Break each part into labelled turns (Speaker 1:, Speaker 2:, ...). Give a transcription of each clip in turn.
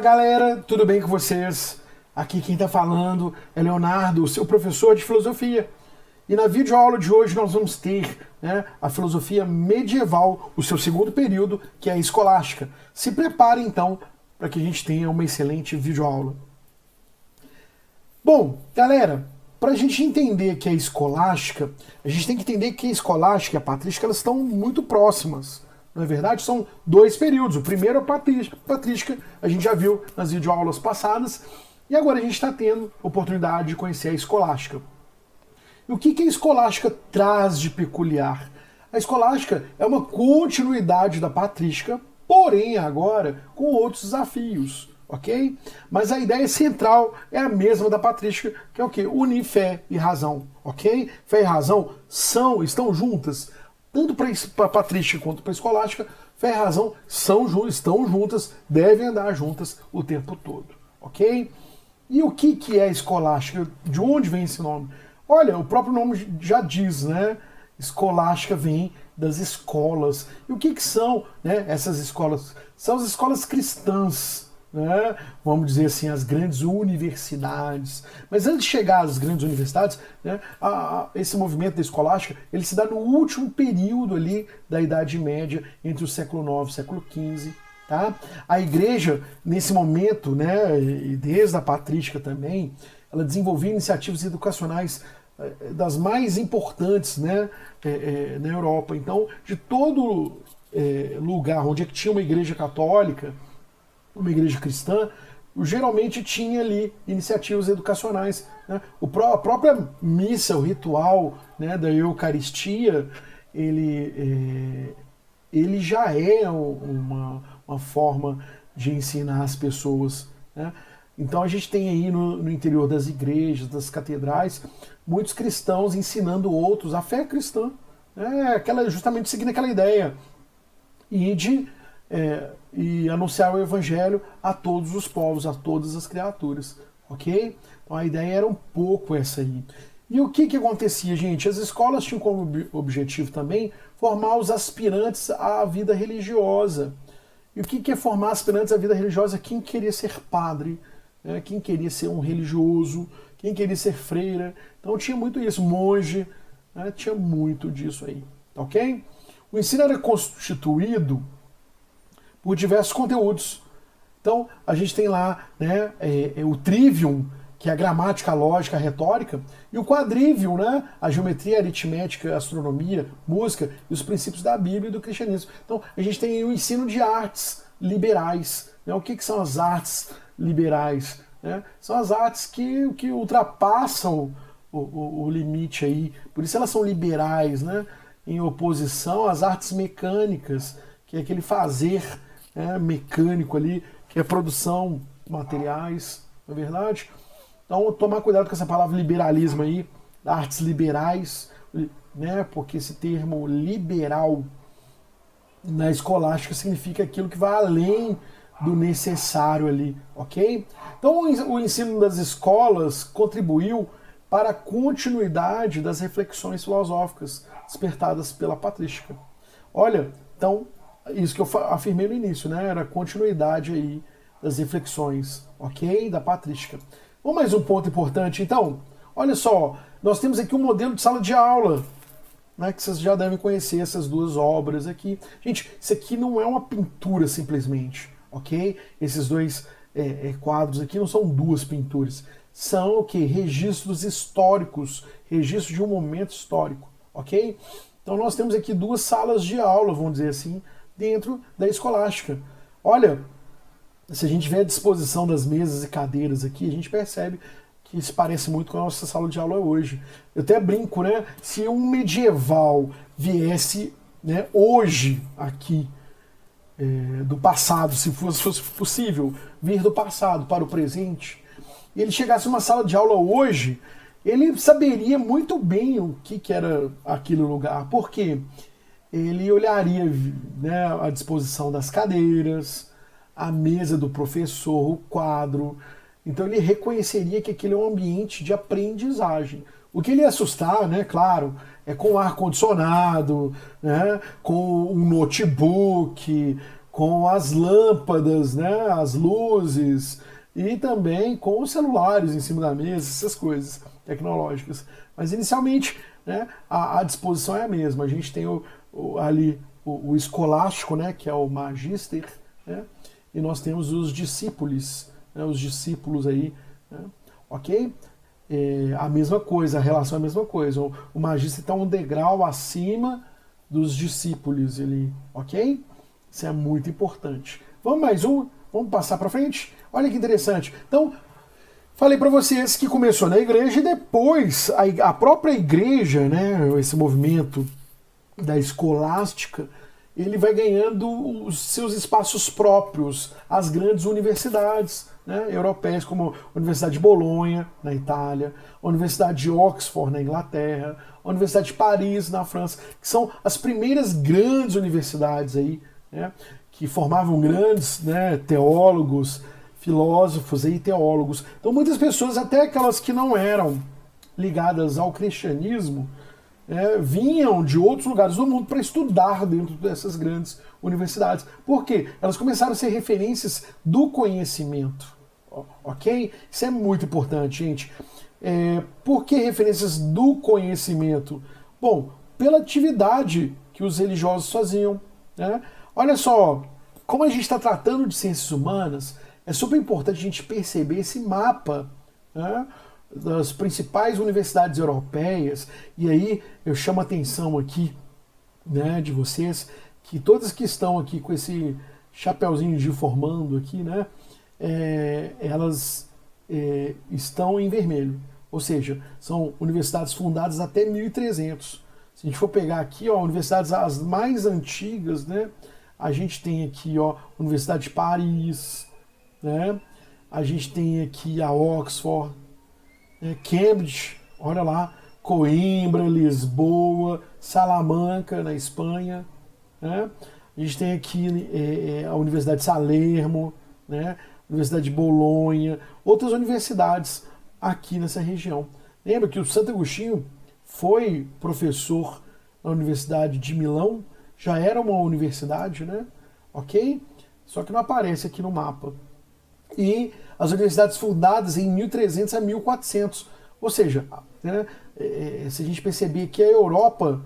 Speaker 1: galera, tudo bem com vocês? Aqui quem está falando é Leonardo, seu professor de filosofia. E na videoaula de hoje nós vamos ter a filosofia medieval, o seu segundo período, que é a escolástica. Se prepare então para que a gente tenha uma excelente videoaula. Bom, galera, para a gente entender que é escolástica, a gente tem que entender que a escolástica e a patrística elas estão muito próximas. Não é verdade? São dois períodos. O primeiro é a patrística, a gente já viu nas videoaulas passadas, e agora a gente está tendo a oportunidade de conhecer a escolástica. E o que a escolástica traz de peculiar? A escolástica é uma continuidade da patrística, porém agora com outros desafios, ok? Mas a ideia central é a mesma da patrística, que é o quê? Unir fé e razão, ok? Fé e razão estão juntas. Tanto para a patrística quanto para a escolástica, fé e razão estão juntas, devem andar juntas o tempo todo, ok? E o que é a escolástica? De onde vem esse nome? Olha, o próprio nome já diz, né? Escolástica vem das escolas. E o que são essas escolas? São as escolas cristãs, né? Vamos dizer assim, as grandes universidades. Mas antes de chegar às grandes universidades, esse movimento da escolástica, ele se dá no último período ali da Idade Média, entre o século IX e o século XV. Tá? A igreja, nesse momento, e desde a patrística também, ela desenvolvia iniciativas educacionais das mais importantes na Europa. Então, de todo lugar onde tinha uma igreja católica, uma igreja cristã, geralmente tinha ali iniciativas educacionais. Né? A própria missa, o ritual da Eucaristia, ele já é uma forma de ensinar as pessoas. Né? Então a gente tem aí no interior das igrejas, das catedrais, muitos cristãos ensinando outros a fé cristã. Justamente seguindo aquela ideia e anunciar o evangelho a todos os povos, a todas as criaturas, ok? Então a ideia era um pouco essa aí. E o que acontecia, gente? As escolas tinham como objetivo também formar os aspirantes à vida religiosa. E o que é formar aspirantes à vida religiosa? Quem queria ser padre, quem queria ser um religioso, quem queria ser freira. Então tinha muito isso, monge, tinha muito disso aí, ok? O ensino era constituído por diversos conteúdos. Então, a gente tem lá o trivium, que é a gramática, a lógica, a retórica, e o quadrivium, a geometria, a aritmética, a astronomia, música e os princípios da Bíblia e do cristianismo. Então, a gente tem o ensino de artes liberais. O que são as artes liberais? São as artes que ultrapassam o limite aí. Por isso elas são liberais, em oposição às artes mecânicas, que é aquele fazer mecânico ali, que é produção de materiais, não é verdade? Então, tomar cuidado com essa palavra liberalismo aí, artes liberais, porque esse termo liberal na escolástica significa aquilo que vai além do necessário ali, ok? Então, o ensino das escolas contribuiu para a continuidade das reflexões filosóficas despertadas pela patrística. Olha, então, isso que eu afirmei no início, era a continuidade aí das reflexões, ok? Da patrística. Vamos mais um ponto importante, então? Olha só, nós temos aqui um modelo de sala de aula, que vocês já devem conhecer essas duas obras aqui. Gente, isso aqui não é uma pintura simplesmente, ok? Esses dois quadros aqui não são duas pinturas. São o quê? Registros históricos, registros de um momento histórico, ok? Então nós temos aqui duas salas de aula, vamos dizer assim, dentro da escolástica. Olha, se a gente vê a disposição das mesas e cadeiras aqui, a gente percebe que isso parece muito com a nossa sala de aula hoje. Eu até brinco, se um medieval viesse hoje aqui, do passado, se fosse possível vir do passado para o presente, e ele chegasse numa sala de aula hoje, ele saberia muito bem o que era aquele lugar, porque ele olharia a disposição das cadeiras, a mesa do professor, o quadro. Então ele reconheceria que aquele é um ambiente de aprendizagem. O que ele ia assustar, claro, é com ar-condicionado, com um notebook, com as lâmpadas, né, as luzes, e também com os celulares em cima da mesa, essas coisas tecnológicas. Mas inicialmente, né, a disposição é a mesma. A gente tem ali o escolástico, né, que é o magister, né, e nós temos os discípulos, né, os discípulos aí, né, ok? A mesma coisa, a relação é a mesma coisa. O magister está um degrau acima dos discípulos ali, ok? Isso é muito importante. Vamos mais um? Vamos passar para frente? Olha que interessante. Então, falei para vocês que começou na igreja e depois a própria igreja, né, esse movimento da escolástica, ele vai ganhando os seus espaços próprios, as grandes universidades, né, europeias, como a Universidade de Bolonha, na Itália, a Universidade de Oxford, na Inglaterra, a Universidade de Paris, na França, que são as primeiras grandes universidades aí, né, que formavam grandes, né, teólogos, filósofos e teólogos. Então muitas pessoas, até aquelas que não eram ligadas ao cristianismo, vinham de outros lugares do mundo para estudar dentro dessas grandes universidades. Por quê? Elas começaram a ser referências do conhecimento. Ok? Isso é muito importante, gente. Por que referências do conhecimento? Bom, pela atividade que os religiosos faziam. Né? Olha só, como a gente está tratando de ciências humanas, é super importante a gente perceber esse mapa, né, das principais universidades europeias. E aí eu chamo a atenção aqui, né, de vocês, que todas que estão aqui com esse chapeuzinho de formando aqui, né, elas estão em vermelho. Ou seja, são universidades fundadas até 1300. Se a gente for pegar aqui, ó, universidades as mais antigas, né, a gente tem aqui, ó, Universidade de Paris, né, a gente tem aqui a Oxford, Cambridge, olha lá, Coimbra, Lisboa, Salamanca, na Espanha, né? A gente tem aqui a Universidade de Salermo, né? Universidade de Bolonha, outras universidades aqui nessa região. Lembra que o Santo Agostinho foi professor na Universidade de Milão, já era uma universidade, né? Ok? Só que não aparece aqui no mapa. E as universidades fundadas em 1300 a 1400. Ou seja, né, se a gente perceber que a Europa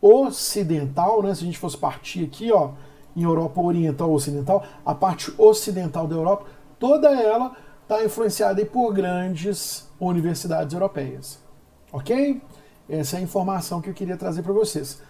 Speaker 1: ocidental, né, se a gente fosse partir aqui, ó, em Europa oriental ou ocidental, a parte ocidental da Europa, toda ela está influenciada aí por grandes universidades europeias. Ok? Essa é a informação que eu queria trazer para vocês.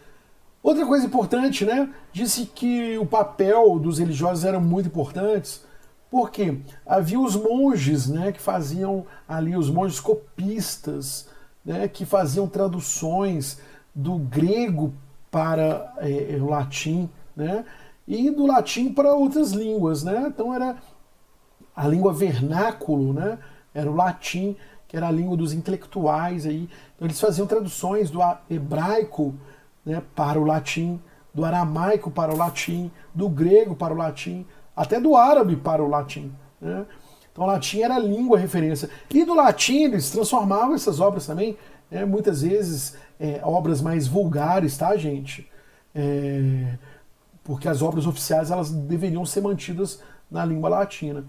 Speaker 1: Outra coisa importante, né? Disse que o papel dos religiosos era muito importante. Porque havia os monges, né, que faziam ali, os monges copistas, né, que faziam traduções do grego para o latim, né, e do latim para outras línguas. Né? Então era a língua vernáculo, né, era o latim, que era a língua dos intelectuais. Aí. Então eles faziam traduções do hebraico, né, para o latim, do aramaico para o latim, do grego para o latim, até do árabe para o latim. Né? Então o latim era a língua referência. E do latim eles transformavam essas obras também, muitas vezes obras mais vulgares, tá, gente? Porque as obras oficiais elas deveriam ser mantidas na língua latina.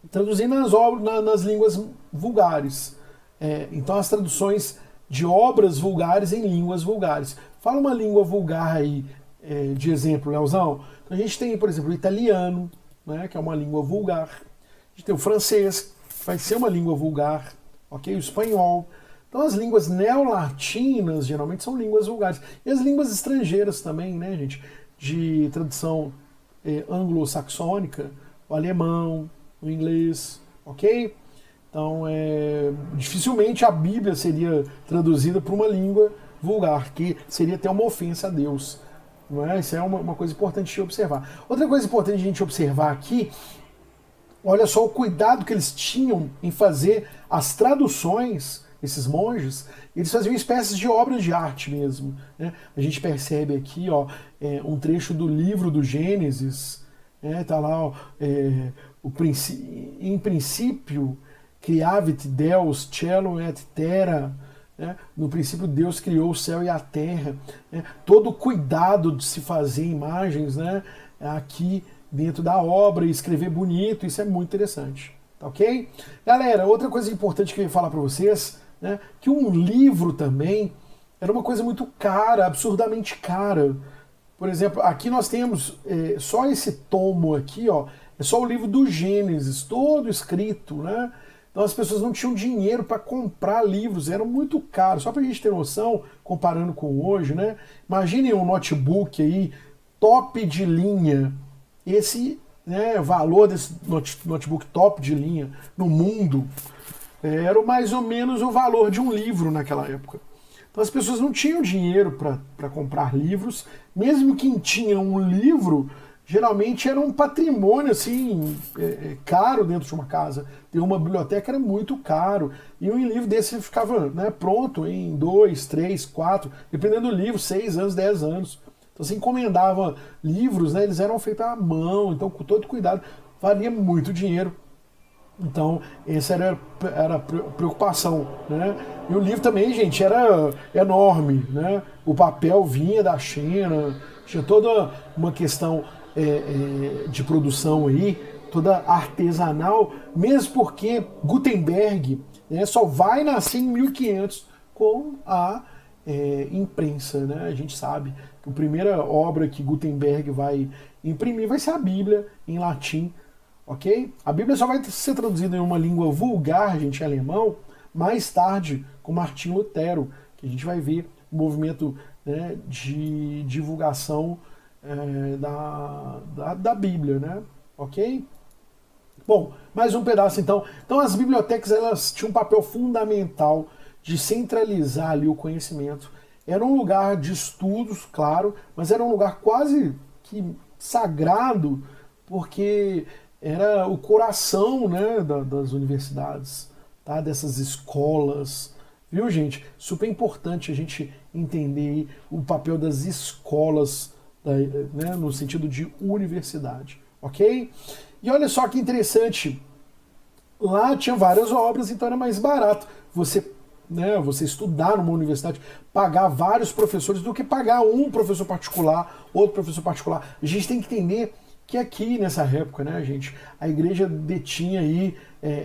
Speaker 1: Traduzindo nas línguas vulgares. Então as traduções de obras vulgares em línguas vulgares. Fala uma língua vulgar aí, de exemplo, Leozão. Então a gente tem, por exemplo, o italiano, né, que é uma língua vulgar. A gente tem o francês, que vai ser uma língua vulgar. Ok? O espanhol. Então as línguas neolatinas geralmente são línguas vulgares. E as línguas estrangeiras também, né, gente? De tradição anglo-saxônica, o alemão, o inglês, ok? Então, dificilmente a Bíblia seria traduzida para uma língua vulgar, que seria até uma ofensa a Deus. Não é? Isso é uma coisa importante de observar. Outra coisa importante de a gente observar aqui, olha só o cuidado que eles tinham em fazer as traduções, esses monges, eles faziam espécies de obras de arte mesmo. Né? A gente percebe aqui, ó, um trecho do livro do Gênesis, tá lá, ó, em princípio, criavit Deus, celum et terra. No princípio Deus criou o céu e a terra. Todo o cuidado de se fazer imagens, né? aqui dentro da obra e escrever bonito, isso é muito interessante, tá ok? Galera, outra coisa importante que eu ia falar para vocês, né, que um livro também era uma coisa muito cara, absurdamente cara. Por exemplo, aqui nós temos só esse tomo aqui, ó, é só o livro do Gênesis, todo escrito, né? Então as pessoas não tinham dinheiro para comprar livros, eram muito caros. Só para a gente ter noção, comparando com hoje, né? Imaginem um notebook aí, top de linha. Esse, né, valor desse notebook top de linha no mundo era mais ou menos o valor de um livro naquela época. Então as pessoas não tinham dinheiro para comprar livros, mesmo quem tinha um livro, geralmente era um patrimônio assim caro dentro de uma casa. Ter uma biblioteca era muito caro, e um livro desse ficava, né, pronto em 2, 3, 4, dependendo do livro, 6 anos, 10 anos. Então você encomendava livros, né, eles eram feitos à mão, então com todo cuidado, valia muito dinheiro. Então, essa era a preocupação, né? E o livro também, gente, era enorme, né? O papel vinha da China, tinha toda uma questão de produção aí, toda artesanal, mesmo porque Gutenberg, né, só vai nascer em 1500 com a imprensa, né? A gente sabe que a primeira obra que Gutenberg vai imprimir vai ser a Bíblia em latim. Ok? A Bíblia só vai ser traduzida em uma língua vulgar, gente, em alemão, mais tarde, com Martinho Lutero, que a gente vai ver o movimento, né, de divulgação da Bíblia, né? Ok? Bom, mais um pedaço então. Então as bibliotecas, elas tinham um papel fundamental de centralizar ali o conhecimento. Era um lugar de estudos, claro, mas era um lugar quase que sagrado, porque era o coração, né, das universidades, tá? Dessas escolas. Viu, gente? Super importante a gente entender o papel das escolas, né, no sentido de universidade, ok? E olha só que interessante, lá tinha várias obras, então era mais barato você estudar numa universidade, pagar vários professores do que pagar um professor particular, outro professor particular. A gente tem que entender que aqui nessa época, né, gente, a igreja detinha aí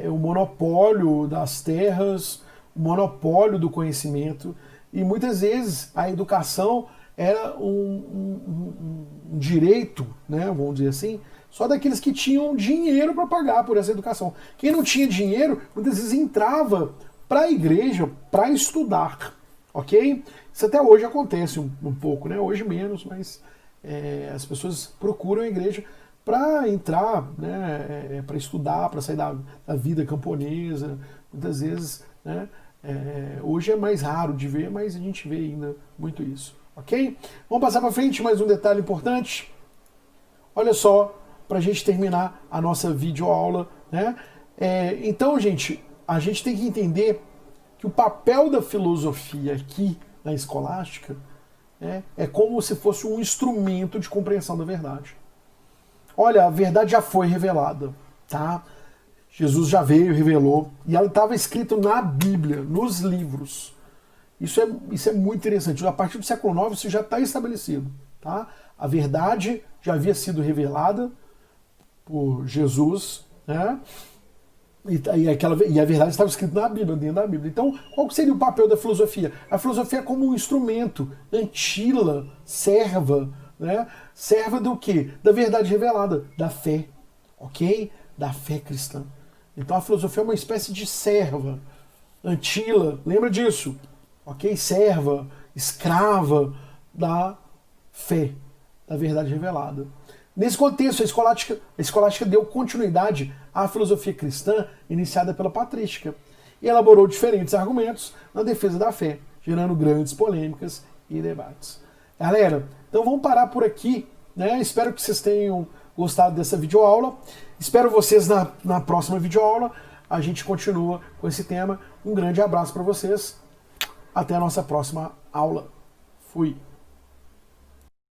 Speaker 1: o monopólio das terras, o monopólio do conhecimento, e muitas vezes a educação era um direito, né, vamos dizer assim, só daqueles que tinham dinheiro para pagar por essa educação. Quem não tinha dinheiro, muitas vezes entrava para a igreja para estudar, ok? Isso até hoje acontece um pouco, né? Hoje menos, mas as pessoas procuram a igreja para entrar, né, para estudar, para sair da vida camponesa, muitas vezes, né, hoje é mais raro de ver, mas a gente vê ainda muito isso, ok? Vamos passar para frente, mais um detalhe importante. Olha só, para a gente terminar a nossa videoaula, né? Então, gente, a gente tem que entender que o papel da filosofia aqui na escolástica é como se fosse um instrumento de compreensão da verdade. Olha, a verdade já foi revelada, tá? Jesus já veio, revelou, e ela estava escrita na Bíblia, nos livros. Isso é muito interessante. A partir do século IX isso já está estabelecido, tá? A verdade já havia sido revelada por Jesus, né? E a verdade estava escrita na Bíblia, dentro da Bíblia. Então, qual seria o papel da filosofia? A filosofia é como um instrumento, antila, serva, né? Serva do quê? Da verdade revelada, da fé, ok? Da fé cristã. Então a filosofia é uma espécie de serva, antila, lembra disso, ok? Serva, escrava da fé, da verdade revelada. Nesse contexto, a escolástica deu continuidade à filosofia cristã iniciada pela patrística e elaborou diferentes argumentos na defesa da fé, gerando grandes polêmicas e debates. Galera, então vamos parar por aqui, né? Espero que vocês tenham gostado dessa videoaula. Espero vocês na próxima videoaula. A gente continua com esse tema. Um grande abraço para vocês. Até a nossa próxima aula. Fui!